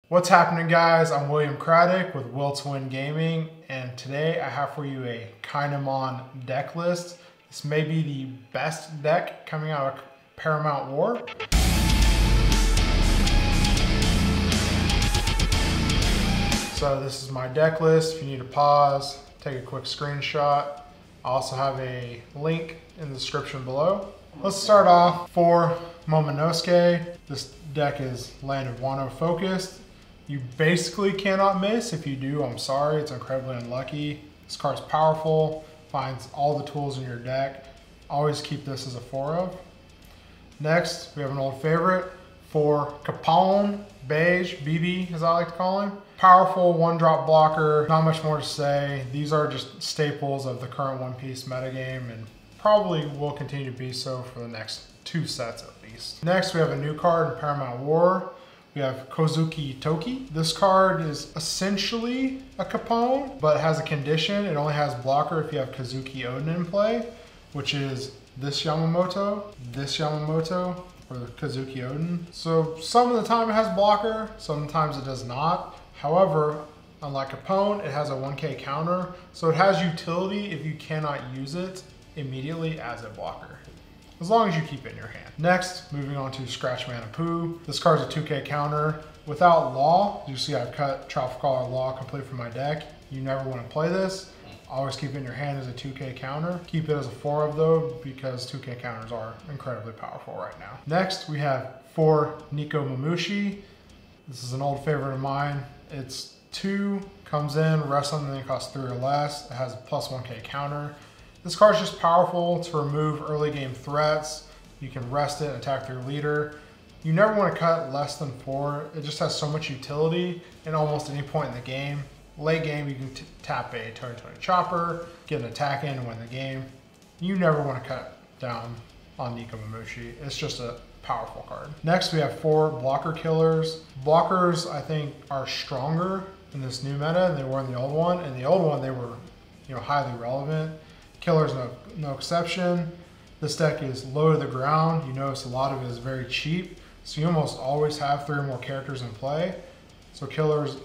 What's happening, guys? I'm William Craddock with Will to Win Gaming, and today I have for you a Kinemon deck list. This may be the best deck coming out of Paramount War. So this is my deck list. If you need to pause, take a quick screenshot. I also have a link in the description below. Let's start off for Momonosuke. This deck is Land of Wano focused. You basically cannot miss. If you do, I'm sorry, it's incredibly unlucky. This card's powerful, finds all the tools in your deck. Always keep this as a 4 of. Next, we have an old favorite for Kinemon Beige, BB as I like to call him. Powerful 1-drop blocker, not much more to say. These are just staples of the current One Piece metagame and probably will continue to be so for the next 2 sets at least. Next, we have a new card in Paramount War. We have Kozuki Toki. This card is essentially a Capone, but it has a condition. It only has blocker if you have Kazuki Oden in play, which is this Yamamoto, or the Kazuki Oden. So some of the time it has blocker, sometimes it does not. However, unlike Capone, it has a 1K counter, so it has utility if you cannot use it immediately as a blocker, as long as you keep it in your hand. Next, moving on to Scratch Mana Poo. This card's a 2K counter. Without Law, you see I've cut Trafalgar Law complete from my deck. You never want to play this. Always keep it in your hand as a 2K counter. Keep it as a 4 of though, because 2K counters are incredibly powerful right now. Next, we have 4 Nico Mamushi. This is an old favorite of mine. It's 2, comes in, rests something that costs 3 or less. It has a plus 1K counter. This card's just powerful to remove early game threats. You can rest it and attack your leader. You never want to cut less than 4. It just has so much utility in almost any point in the game. Late game, you can tap a Tony Chopper, get an attack in and win the game. You never want to cut down on Nico Mamushi. It's just a powerful card. Next, we have 4 blocker killers. Blockers, I think, are stronger in this new meta than they were in the old one. In the old one, they were, highly relevant. Killer's no exception. This deck is low to the ground. You notice a lot of it is very cheap, so you almost always have 3 or more characters in play. So Killer's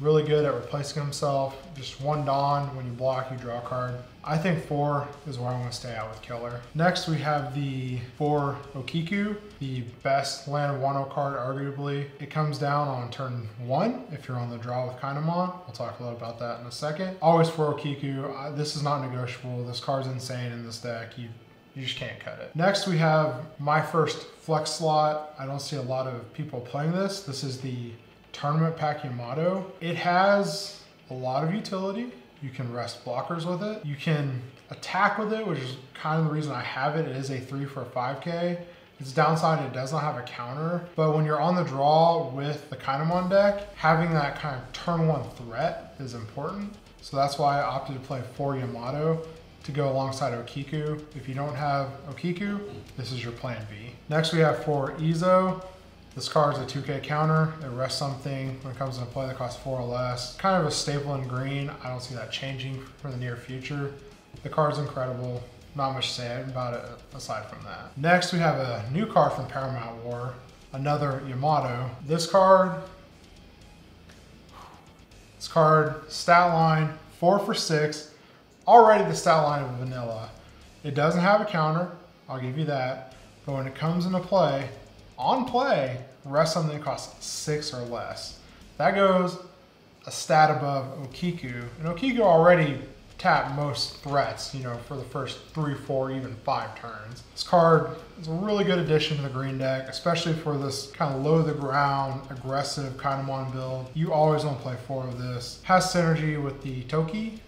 really good at replacing himself. Just 1 Dawn, when you block, you draw a card. I think 4 is where I want to stay out with Killer. Next, we have the 4 Okiku, the best Land of Wano card, arguably. It comes down on turn 1 if you're on the draw with Kinemon. We'll talk a little about that in a second. Always 4 Okiku. This is not negotiable. This card's insane in this deck. You just can't cut it. Next, we have my first flex slot. I don't see a lot of people playing this. This is the Tournament Pack Yamato. It has a lot of utility. You can rest blockers with it. You can attack with it, which is kind of the reason I have it. It is a 3 for 5K. Its downside, it does not have a counter. But when you're on the draw with the Kinemon deck, having that kind of turn 1 threat is important. So that's why I opted to play 4 Yamato to go alongside Okiku. If you don't have Okiku, this is your plan B. Next, we have 4 Izo. This card is a 2K counter. It rests something when it comes into play that costs 4 or less. Kind of a staple in green. I don't see that changing for the near future. The card's incredible. Not much to say about it aside from that. Next, we have a new card from Paramount War, another Yamato. This card, stat line 4 for 6. Already the stat line of vanilla. It doesn't have a counter, I'll give you that. But when it comes into play, on play, rest something that costs 6 or less. That goes a stat above Okiku. And Okiku already tapped most threats, for the first 3, 4, even 5 turns. This card is a really good addition to the green deck, especially for this kind of low to the ground, aggressive Kinemon build. You always want to play 4 of this. Has synergy with the Toki,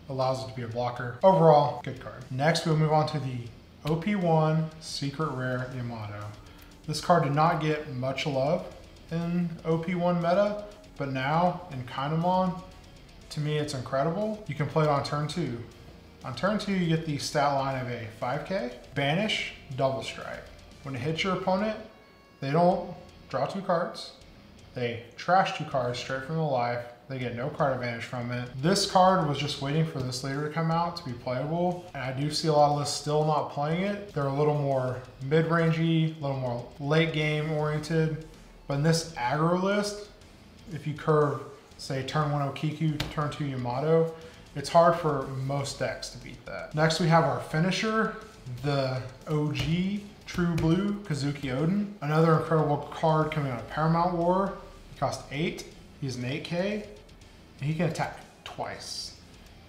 allows it to be a blocker. Overall, good card. Next, we'll move on to the OP1 Secret Rare Yamato. This card did not get much love in OP1 meta, but now in Kinemon, to me it's incredible. You can play it on turn 2. On turn 2, you get the stat line of a 5K. Banish, double strike. When it hits your opponent, they don't draw 2 cards. They trash 2 cards straight from the life. They get no card advantage from it. This card was just waiting for this leader to come out to be playable. And I do see a lot of lists still not playing it. They're a little more mid-rangey, a little more late game oriented. But in this aggro list, if you curve, say turn 1 Okiku, turn 2 Yamato, it's hard for most decks to beat that. Next we have our finisher, the OG True Blue Kazuki Odin. Another incredible card coming out of Paramount War. He costs 8, he's an 8K, and he can attack twice.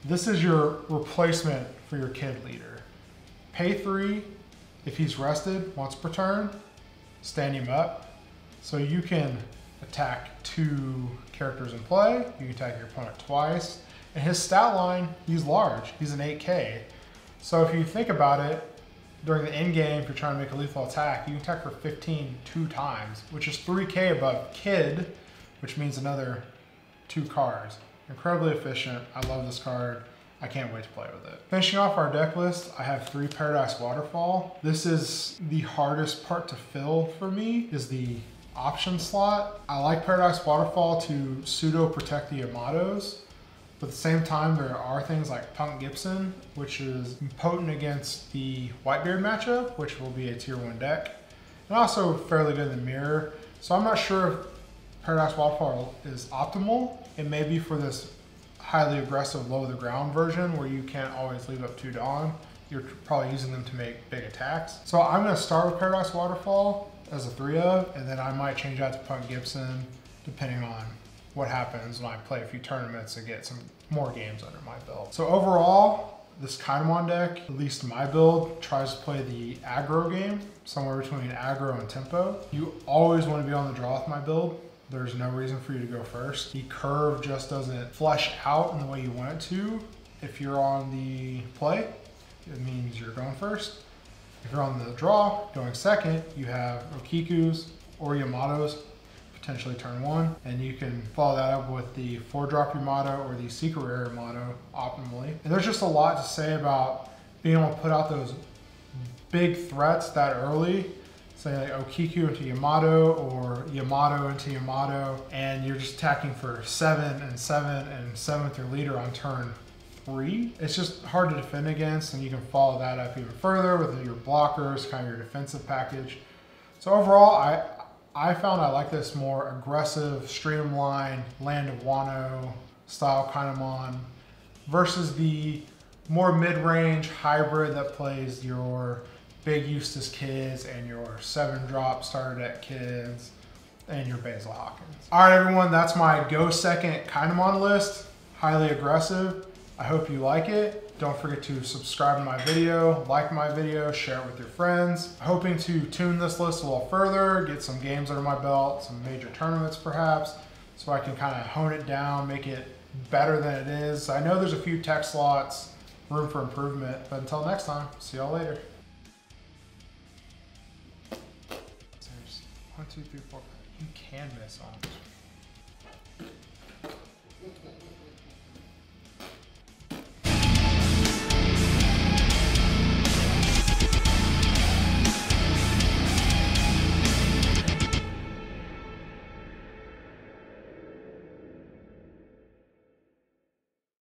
This is your replacement for your kid leader. Pay 3, if he's rested once per turn, stand him up. So you can attack 2 characters in play, you can attack your opponent twice, and his stat line, he's large, he's an 8K. So if you think about it, during the end game, if you're trying to make a lethal attack, you can attack for 15 2 times, which is 3K above kid, which means another 2 cards. Incredibly efficient. I love this card. I can't wait to play with it. Finishing off our deck list, I have 3 Paradise Waterfall. This is the hardest part to fill for me, is the option slot. I like Paradise Waterfall to pseudo protect the Yamatos, but at the same time there are things like Punk Gibson, which is potent against the Whitebeard matchup, which will be a tier 1 deck, and also fairly good in the mirror. So I'm not sure if Paradise Waterfall is optimal. It may be for this highly aggressive low to the ground version where you can't always leave up 2 Dawn. You're probably using them to make big attacks. So I'm gonna start with Paradise Waterfall as a 3 of, and then I might change out to Punk Gibson depending on what happens when I play a few tournaments and get some more games under my belt. So overall, this Kinemon deck, at least my build, tries to play the aggro game, somewhere between aggro and tempo. You always want to be on the draw with my build. There's no reason for you to go first. The curve just doesn't flesh out in the way you want it to. If you're on the play, it means you're going first. If you're on the draw, going second, you have Okikus or Yamatos, potentially turn 1, and you can follow that up with the 4-drop Yamato or the secret rare Yamato optimally. And there's just a lot to say about being able to put out those big threats that early, say like Okiku into Yamato or Yamato into Yamato, and you're just attacking for 7 and 7 and 7 with your leader on turn 3. It's just hard to defend against, and you can follow that up even further with your blockers, kind of your defensive package. So overall, I found I like this more aggressive, streamlined, Land of Wano style Kinemon versus the more mid-range hybrid that plays your big Eustace kids and your 7-drop starter deck kids and your Basil Hawkins. All right, everyone, that's my go second Kinemon list. Highly aggressive. I hope you like it. Don't forget to subscribe to my video, like my video, share it with your friends. Hoping to tune this list a little further, get some games under my belt, some major tournaments perhaps, so I can kind of hone it down, make it better than it is. I know there's a few tech slots, room for improvement, but until next time, see y'all later. There's 1, 2, 3, 4, 5. You can miss on.